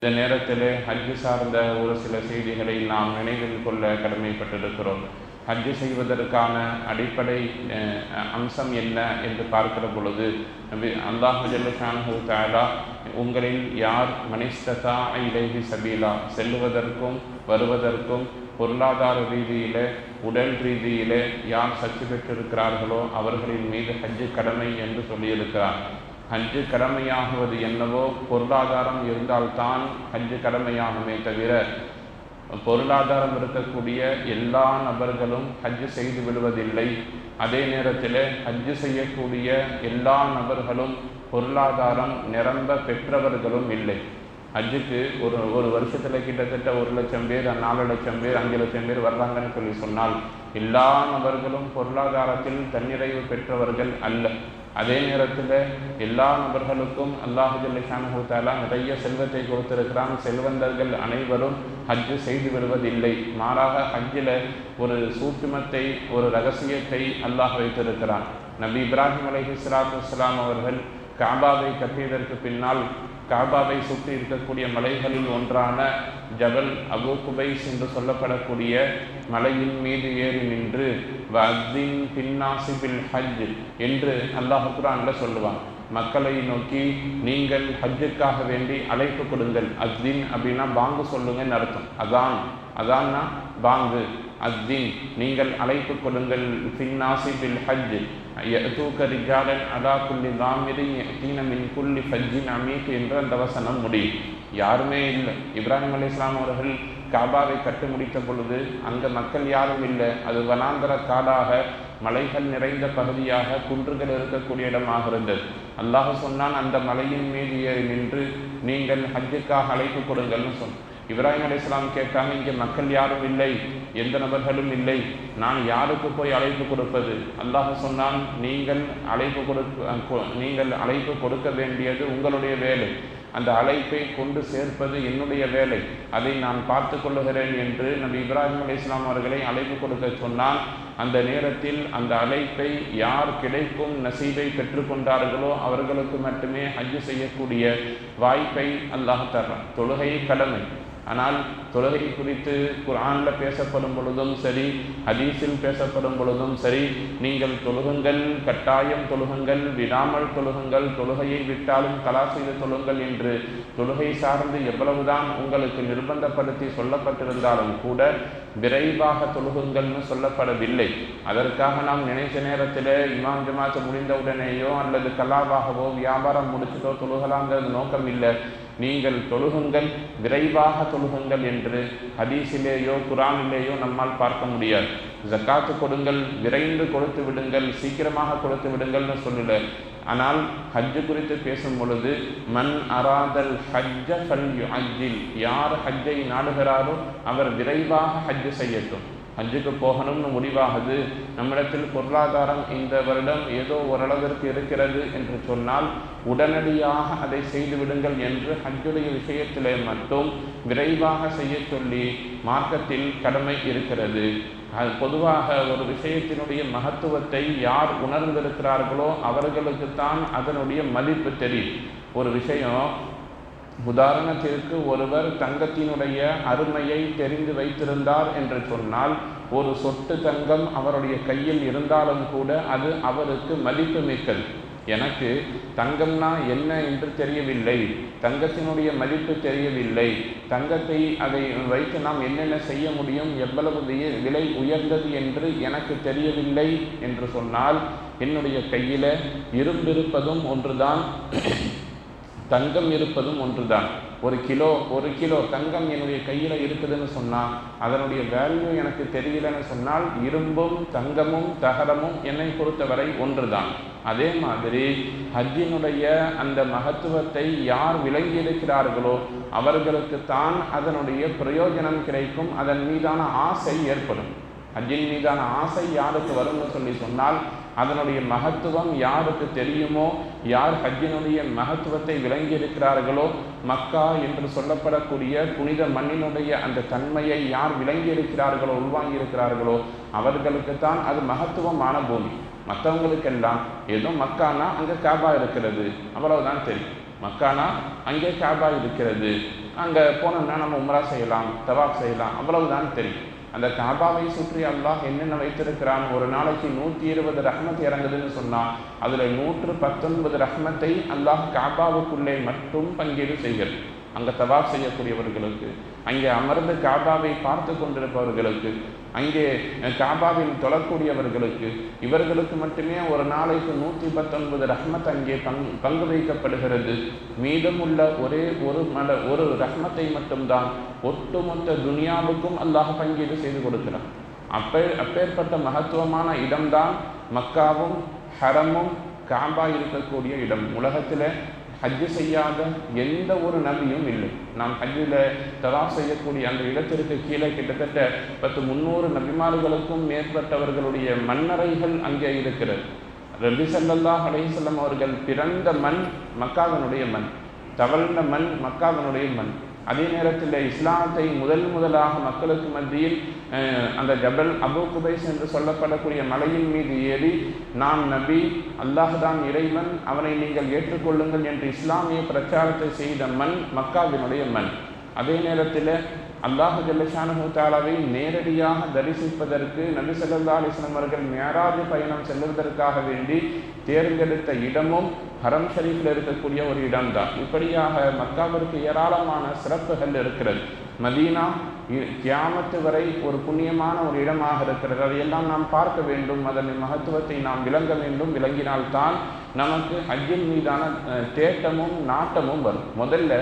இந்த நேரத்தில் ஹஜ்ஜு சார்ந்த ஒரு சில செய்திகளை நாம் நினைவில் கொள்ள கடமைப்பட்டிருக்கிறோம். ஹஜ்ஜு செய்வதற்கான அடிப்படை அம்சம் என்ன என்று பார்க்கிற பொழுது அல்லாஹ் ஜல்ல ஷானஹு தஆலா உங்களில் யார் மனிஸ்ததா இலைஹி சபீலா செல்லுவதற்கும் வருவதற்கும் பொருளாதார ரீதியிலே உடல் ரீதியிலே யார் சக்தி பெற்றிருக்கிறார்களோ அவர்களின் மீது ஹஜ்ஜு கடமை என்று சொல்லியிருக்கிறார். ஹஜ்ஜு கடமையாகுவது என்னவோ பொருளாதாரம் இருந்தால்தான் ஹஜ்ஜு கடமையாகுமே தவிர பொருளாதாரம் இருக்கக்கூடிய எல்லா நபர்களும் ஹஜ்ஜு செய்து விடுவதில்லை. அதே நேரத்தில் ஹஜ்ஜு செய்யக்கூடிய எல்லா நபர்களும் பொருளாதாரம் நிரம்ப பெற்றவர்களும் இல்லை. ஹஜ்ஜுக்கு ஒரு வருஷத்தில் கிட்டத்தட்ட 1,00,000 பேர் 4,00,000 பேர் 5,00,000 பேர் வர்றாங்கன்னு சொன்னால் எல்லா நபர்களும் பொருளாதாரத்தில் தன்னிறைவு பெற்றவர்கள் அல்ல. அதே நேரத்தில் எல்லா நபர்களுக்கும் அல்லாஹ் ஜல்ல ஷானஹு தஆலா நிறைய செல்வத்தை கொடுத்திருக்கிறான். செல்வந்தர்கள் அனைவரும் ஹஜ்ஜு செய்து விடுவதில்லை. மாறாக ஹஜ்ஜில் ஒரு சூட்சுமத்தை ஒரு ரகசியத்தை அல்லாஹ் வைத்திருக்கிறான். நபி இப்ராஹிம் அலைஹிஸ்ஸலாத்து வஸ்ஸலாம் அவர்கள் காபாவை கட்டியதற்கு பின்னால் காபாவை சுற்றி இருக்கக்கூடிய மலைகளில் ஒன்றான ஜபல் அபு குபைஸ் என்று சொல்லப்படக்கூடிய மலையின் மீது ஏறி நின்று வஅத்தின் பின்னாசி பில் ஹஜ் என்று அல்லாஹ் குர்ஆன்ல சொல்லுவான். மக்களை நோக்கி நீங்கள் ஹஜ்ஜுக்காக வேண்டி அழைப்பு கொடுங்கள். அத்தின் அப்படின்னா பாங்கு சொல்லுங்கன்னு அர்த்தம். அதான்னா பாங்கு. அத்தின் நீங்கள் அழைப்பு கொடுங்கள். பின்னாசி பில் ஹஜ் யஅதூக ரிஜாலன் அலா குல்லி தாமிரின் யஅதீன மின் குல்லி ஃபஜ்ஜின் அமீக் என்று அந்த வசனம் முடியும். யாருமே இல்லை. இப்ராஹிம் அலைஹிஸ்ஸலாம் அவர்கள் காபாவை கட்டி முடித்த பொழுது அங்கே மக்கள் யாரும் இல்லை. அது வனாந்தர காடாக மலைகள் நிறைந்த பகுதியாக குன்றுகள் இருக்கக்கூடிய இடமாக இருந்தது. அல்லாஹ் சொன்னான், அந்த மலையின் மீது ஏறி நின்று நீங்கள் ஹஜ்ஜுக்காக அழைப்பு கொடுங்கள்னு சொன்னான். இப்ராஹிம் அலைஹிஸ்ஸலாம் கேட்டாங்க, இங்கே மக்கள் யாரும் இல்லை, எந்த நபர்களும் இல்லை, நான் யாருக்கு போய் அழைப்பு கொடுப்பது? அல்லாஹ் சொன்னான், நீங்கள் அழைப்பு கொடுக்க வேண்டியது உங்களுடைய வேலை. அந்த அழைப்பை கொண்டு சேர்ப்பது என்னுடைய வேலை. அதை நான் பார்த்து கொள்ளுகிறேன் என்று நபி இப்ராஹிம் அலைஹிஸ்ஸலாம் அவர்களை அழைப்பு கொடுக்க சொன்னால், அந்த நேரத்தில் அந்த அழைப்பை யார் கிடைக்கும் நசீபை பெற்றுக்கொண்டார்களோ அவர்களுக்கு மட்டுமே ஹஜ்ஜு செய்யக்கூடிய வாய்ப்பை அல்லாஹ் தர்றான். தொழுகை கடமை. ஆனால் தொழுகை குறித்து குர்ஆனில் பேசப்படும் பொழுதும் சரி, ஹதீஸில் பேசப்படும் பொழுதும் சரி, நீங்கள் தொழுகுங்கள், கட்டாயம் தொழுகுங்கள், விடாமல் தொழுகுங்கள், தொழுகையை விட்டாலும் கலா செய்து தொழுங்கள் என்று தொழுகை சார்ந்து எவ்வளவுதான் உங்களுக்கு நிர்பந்தப்படுத்தி சொல்லப்பட்டிருந்தாலும் கூட விரைவாக தொழுகுங்கள்னு சொல்லப்படவில்லை. அதற்காக நாம் நினைச்ச நேரத்தில் இமாம் ஜமாத் முடிந்தவுடனேயோ அல்லது கலாவாகவோ வியாபாரம் முடிச்சதோ தொழுகலாங்கிறது நோக்கம் இல்லை. நீங்கள் தொழுகுங்கள், விரைவாக தொழுகுங்கள் என்று ஹதீஸிலேயோ குர்ஆனிலேயோ நம்மால் பார்க்க முடியாது. ஜக்காத்து கொடுங்கள், விரைந்து கொடுத்து விடுங்கள், சீக்கிரமாக கொடுத்து விடுங்கள்னு சொல்லல. ஆனால் ஹஜ்ஜு குறித்து பேசும் பொழுது மன் அராதல் ஹஜ்ஜ ஃபல்யுஅஜ்ஜில், யார் ஹஜ்ஜை நாடுகிறாரோ அவர் விரைவாக ஹஜ்ஜு செய்யட்டும். ஹஜ்ஜுக்கு போகணும்னு முடிவாகுது, நம்மிடத்தில் பொருளாதாரம் இந்த வருடம் ஏதோ ஓரளவிற்கு இருக்கிறது என்று சொன்னால் உடனடியாக அதை செய்து விடுங்கள் என்று ஹஜ்ஜுடைய விஷயத்திலே மட்டும் விரைவாக செய்ய சொல்லி மார்க்கத்தில் கடமை இருக்கிறது. அது பொதுவாக ஒரு விஷயத்தினுடைய மகத்துவத்தை யார் உணர்ந்திருக்கிறார்களோ அவர்களுக்குத்தான் அதனுடைய மதிப்பு தெரியும். ஒரு விஷயம், உதாரணத்திற்கு ஒருவர் தங்கத்தினுடைய அருமையை தெரிந்து வைத்திருந்தார் என்று சொன்னால் ஒரு சொட்டு தங்கம் அவருடைய கையில் இருந்தாலும் கூட அது அவருக்கு மதிப்பு மிக்கது. எனக்கு தங்கம்னா என்ன என்று தெரியவில்லை, தங்கத்தினுடைய மதிப்பு தெரியவில்லை, தங்கத்தை அதை வைத்து நாம் என்னென்ன செய்ய முடியும், எவ்வளவு விலை உயர்ந்தது என்று எனக்கு தெரியவில்லை என்று சொன்னால் என்னுடைய கையில் இரும்பிருப்பதும் ஒன்றுதான், தங்கம் இருப்பதும் ஒன்றுதான். ஒரு கிலோ தங்கம் என்னுடைய கையில் இருக்குதுன்னு சொன்னால் அதனுடைய வேல்யூ எனக்கு தெரியலன்னு சொன்னால் இரும்பும் தங்கமும் தகரமும் என்னை பொறுத்தவரை ஒன்றுதான். அதே மாதிரி ஹஜ்ஜினுடைய அந்த மகத்துவத்தை யார் விளங்கியிருக்கிறார்களோ அவர்களுக்குத்தான் அதனுடைய பிரயோஜனம் கிடைக்கும், அதன் மீதான ஆசை ஏற்படும். ஹஜ்ஜின் மீதான ஆசை யாருக்கு வரும்னு சொன்னால் அதனுடைய மகத்துவம் யாருக்கு தெரியுமோ, யார் ஹஜ்ஜினுடைய மகத்துவத்தை விளங்கி இருக்கிறார்களோ, மக்கா என்று சொல்லப்படக்கூடிய புனித மண்ணினுடைய அந்த தன்மையை யார் விளங்கி இருக்கிறார்களோ உள்வாங்கி இருக்கிறார்களோ அவர்களுக்குத்தான் அது மகத்துவமான பூமி. மற்றவங்களுக்கெல்லாம் ஏதோ மக்கானா அங்கே காபா இருக்கிறது, அவ்வளவுதான் தெரியும். மக்கானா அங்கே காபா இருக்கிறது, அங்கே போனோம்னா நம்ம உம்ரா செய்யலாம், தவாப் செய்யலாம், அவ்வளவுதான் தெரியும். அந்த காபாவை சுற்றி அல்லாஹ் என்னென்ன வைத்திருக்கிறான், ஒரு நாளைக்கு 120 ரஹ்மத் இறங்குதுன்னு சொன்னால் அதில் 119 ரஹ்மத்தை அல்லாஹ் காபாவுக்குள்ளே மட்டும் பங்கீடு செய்கிறது. அங்கே தவாப் செய்யக்கூடியவர்களுக்கு, அங்கே அமர்ந்து காபாவை பார்த்து கொண்டிருப்பவர்களுக்கு, அங்கே காபாவில் தொழக்கூடியவர்களுக்கு, இவர்களுக்கு மட்டுமே ஒரு நாளைக்கு 119 ரஹ்மத் அங்கே பங்கு வைக்கப்படுகிறது. மீதமுள்ள ஒரு ரஹ்மத்தை மட்டும்தான் ஒட்டுமொத்த துனியாவுக்கும் அல்லாஹ் பங்கீடு செய்து கொடுக்கிறான். அப்பேற்பட்ட மகத்துவமான இடம்தான் மக்காவும் ஹரமும் காபா இருக்கக்கூடிய இடம். உலகத்தில் ஹஜ்ஜு செய்யாத எந்த ஒரு நபியும் இல்லை. நாம் ஹஜ்ஜில் தவாஃப் செய்யக்கூடிய அந்த இடத்திற்கு கீழே கிட்டத்தட்ட 300 நபிமார்களுக்கும் மேற்பட்டவர்களுடைய மண்ணறைகள் அங்கே இருக்கிறது. நபி ஸல்லல்லாஹு அலைஹி வஸல்லம் அவர்கள் பிறந்த மண் மக்காவினுடைய மண், தவழ்ந்த மண் மக்காவினுடைய மண். அதே நேரத்தில் இஸ்லாத்தை முதலாக மக்களுக்கு மத்தியில் அந்த ஜபல் அபு குபைஸ் என்று சொல்லப்படக்கூடிய மலையின் மீது ஏறி நான் நபி, அல்லாஹ் தான் இறைவன், அவனை நீங்கள் ஏற்றுக்கொள்ளுங்கள் என்று இஸ்லாமிய பிரச்சாரத்தை செய்த மண் மக்காவினுடைய மண். அதே நேரத்தில் அல்லாஹ் ஜல்லஷானஹு தஆலாவை நேரடியாக தரிசிப்பதற்கு நபி ஸல்லல்லாஹு அலைஹி வஸல்லம் அவர்கள் மிஅராஜ் பயணம் செல்வதற்காக வேண்டி தேர்ந்தெடுத்த இடமும் ஹரம் ஷரீஃபில் இருக்கக்கூடிய ஒரு இடம்தான். இப்படியாக மக்காவிற்கு ஏராளமான சிறப்புகள் இருக்கிறது. மதீனா கியாமத்து வரை ஒரு புண்ணியமான ஒரு இடமாக இருக்கிறது. அதையெல்லாம் நாம் பார்க்க வேண்டும், அதன் மகத்துவத்தை நாம் விளங்க வேண்டும். விளங்கினால்தான் நமக்கு ஹஜ்ஜின் மீதான தேட்டமும் நாட்டமும் வரும். முதல்ல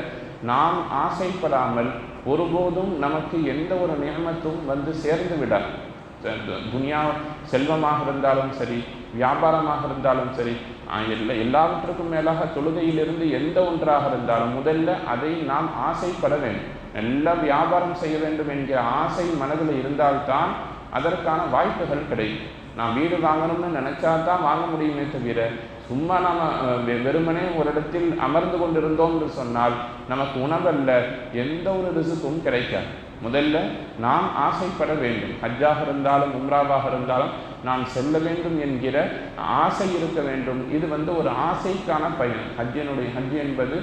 நாம் ஆசைப்படாமல் ஒருபோதும் நமக்கு எந்த ஒரு நியமத்தும் வந்து சேர்ந்து விடாது. துனியா செல்வமாக இருந்தாலும் சரி, வியாபாரமாக இருந்தாலும் சரி, எல்லாவற்றுக்கும் மேலாக தொழுகையிலிருந்து எந்த ஒன்றாக இருந்தாலும் முதல்ல அதை நாம் ஆசைப்பட வேண்டும். எல்லாம் வியாபாரம் செய்ய வேண்டும் என்கிற ஆசை மனதில் இருந்தால்தான் அதற்கான வாய்ப்புகள் கிடைக்கும். நான் வீடு வாங்கணும்னு நினைச்சா தான் வாங்க முடியுமே தவிர சும்மா நாம் வெறுமனே ஒரு இடத்தில் அமர்ந்து கொண்டிருந்தோம் என்று சொன்னால் நமக்கு உணவல்ல எந்த ஒரு ரிசுக்கும் கிடைக்காது. முதல்ல நாம் ஆசைப்பட வேண்டும். ஹஜ்ஜாக இருந்தாலும் உம்ராவாக இருந்தாலும் நான் செல்ல வேண்டும் என்கிற ஆசை இருக்க வேண்டும். இது ஒரு ஆசைக்கான பயணம். ஹஜ் என்பது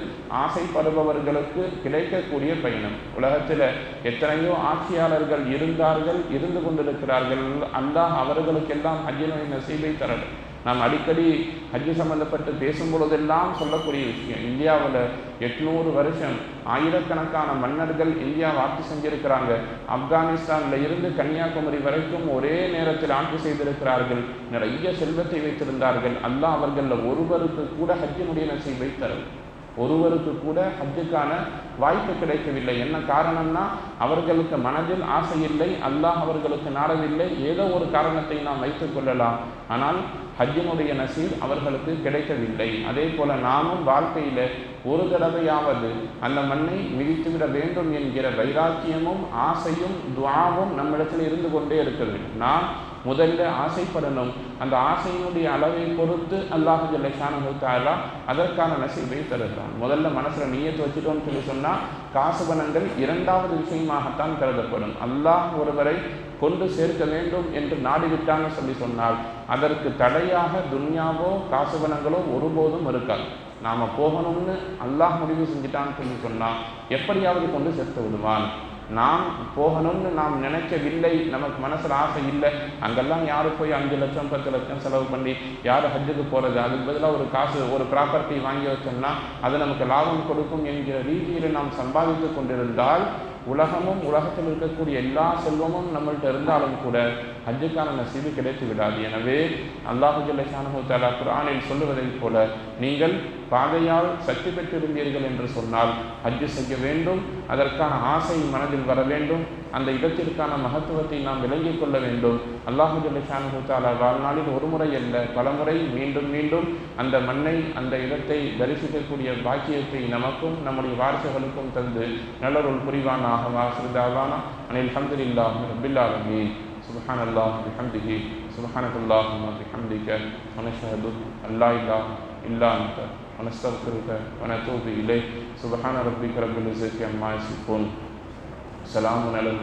ஆசைப்படுபவர்களுக்கு கிடைக்கக்கூடிய பயணம். உலகத்தில் எத்தனையோ ஆட்சியாளர்கள் இருந்து கொண்டிருக்கிறார்கள். அல்லாஹ் அவர்களுக்கெல்லாம் ஹஜ்ஜினுடைய நசீபை தரணும். நாம் அடிக்கடி ஹஜ்ஜு சம்பந்தப்பட்டு பேசும் பொழுதெல்லாம் சொல்லக்கூடிய விஷயம், இந்தியாவில் 800 வருஷம் ஆயிரக்கணக்கான மன்னர்கள் இந்தியாவை ஆட்சி செஞ்சிருக்கிறாங்க. ஆப்கானிஸ்தானில் இருந்து கன்னியாகுமரி வரைக்கும் ஒரே நேரத்தில் ஆட்சி செய்திருக்கிறார்கள். நிறைய செல்வத்தை வைத்திருந்தார்கள். அல்லாஹ் அவர்களில் ஒருவருக்கு கூட ஹஜ்ஜினுடைய நசீபை தரவில்லை. ஒருவருக்கு கூட ஹஜ்ஜுக்கான வாய்ப்பு கிடைக்கவில்லை. என்ன காரணம்னா அவர்களுக்கு மனதில் ஆசை இல்லை, அல்லாஹ் அவர்களுக்கு நாடவில்லை. ஏதோ ஒரு காரணத்தை நாம் வைத்துக் கொள்ளலாம், ஆனால் ஹஜ்ஜினுடைய நசீப் அவர்களுக்கு கிடைக்கவில்லை. அதே போல நாமும் வாழ்க்கையில் ஒரு தடவையாவது அந்த மண்ணை மிதித்துவிட வேண்டும் என்கிற வைராக்கியமும் ஆசையும் துஆவும் நம்மிடத்தில் இருந்து கொண்டே இருக்கிறது. நாம் முதல்ல ஆசைப்படணும். அந்த ஆசையினுடைய அளவை பொறுத்து அல்லாஹ் ஜல்லஷானஹு தஆலா அதற்கான நசீபை தருகிறான். முதல்ல மனசில் நியத்து வச்சுட்டோம்னு சொல்லி சொன்னால் காசு பணங்கள் இரண்டாவது விஷயமாகத்தான் கருதப்படும். அல்லாஹ் ஒருவரை கொண்டு சேர்க்க வேண்டும் என்று நாடிவிட்டான்னு சொல்லி சொன்னால் அதற்கு தடையாக துன்யாவோ காசு பணங்களோ ஒருபோதும் இருக்காது. நாம் போகணும்னு அல்லாஹ் முடிவு செஞ்சுட்டான்னு சொல்லி சொன்னால் எப்படியாவது கொண்டு சேர்த்து விடுவான். நாம் போகணும்னு நாம் நினைக்கவில்லை, நமக்கு மனசில் ஆசை இல்லை, அங்கெல்லாம் யார் போய் 5 லட்சம் 10 லட்சம் செலவு பண்ணி யார் ஹஜ்ஜுக்கு போகிறது, அதுக்கு பதிலாக ஒரு ப்ராப்பர்ட்டி வாங்கி வச்சோம்னா அது நமக்கு லாபம் கொடுக்கும் என்கிற ரீதியில் நாம் சம்பாதித்து கொண்டிருந்தால் உலகமும் உலகத்தில் இருக்கக்கூடிய எல்லா செல்வமும் நம்மள்கிட்ட இருந்தாலும் கூட ஹஜ்ஜுக்கான நசீபு கிடைத்து விடாது. எனவே அல்லாஹ் ஜல்லஷானஹு தஆலா குர்ஆனில் சொல்லுவதைப் போல நீங்கள் பாதையால் சக்தி பெற்றிருந்தீர்கள் என்று சொன்னால் ஹஜ்ஜு செய்ய வேண்டும். அதற்கான ஆசை மனதில் வர வேண்டும். அந்த இடத்திற்கான மகத்துவத்தை நாம் விளங்கிக் கொள்ள வேண்டும். அல்லாஹ் ஜல்லஷானஹு தஆலா வாழ்நாளில் ஒரு முறை அல்ல பலமுறை மீண்டும் மீண்டும் அந்த மண்ணை அந்த இடத்தை தரிசிக்கக்கூடிய பாக்கியத்தை நமக்கும் நம்முடைய வாரிசுகளுக்கும் தந்து நல்லொருள் புரிவானாக. வாஹிரு தஅவானா அனில் ஹம்துலில்லாஹி ரப்பில் ஆலமீன். சுப்ஹானல்லாஹி பிஹம்திஹி சுப்ஹானல்லாஹி பிஹம்திக வ நஷ்ஹது அல்லா இலாஹ இல்லா அன்த வ நஸ்தக்ஃபிருக வ நதூபு இலைக். சுப்ஹான ரப்பிக ரப்பில் இஸ்ஸத்தி அம்மா யசிஃபூன். ஸலாமுன் அலல்